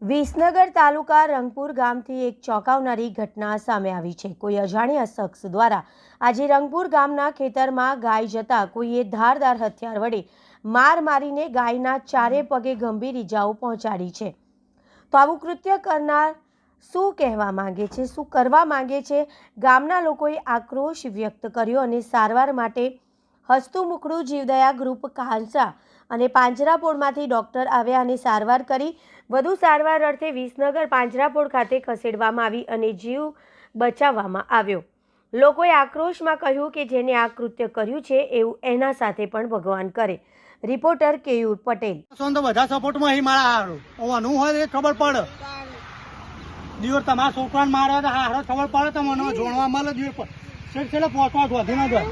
વિસનગર તાલુકા રંગપુર ગામથી એક ચોંકાવનારી ઘટના સામે આવી છે। કોઈ અજાણ્યા શખ્સ દ્વારા આજે રંગપુર ગામના ખેતરમાં ગાય જતા કોઈએ ધારદાર હથિયાર વડે માર મારીને ગાયના ચારે પગે ગંભીર ઇજાઓ પહોંચાડી છે। તો આવું કૃત્ય કરનાર શું કહેવા માંગે છે, શું કરવા માંગે છે? ગામના લોકોએ આક્રોશ વ્યક્ત કર્યો અને સારવાર માટે હસતું મુખડું જીવદયા ગ્રુપ કાંસા અને પાંજરાપોળમાંથી ડોક્ટર આવ્યા અને સારવાર કરી વધુ સારવાર અર્થે વિસનગર પાંજરાપોળ ખાતે ખસેડવામાં આવી અને જીવ બચાવવામાં આવ્યો। લોકોએ આક્રોશમાં કહ્યું કે જેને આ કૃત્ય કર્યું છે એવું એના સાથે પણ ભગવાન કરે। રિપોર્ટર કેયુર પટેલ। બધા સપોર્ટમાં અહીં મારા હારું હોય એ ખબર પડે દિવસ તમારા છોકરાને મારે હારો ખબર પડે તો મને જોણવા મળે દિવસ છેલ્લે પહોંચવા વધુ ના જાય।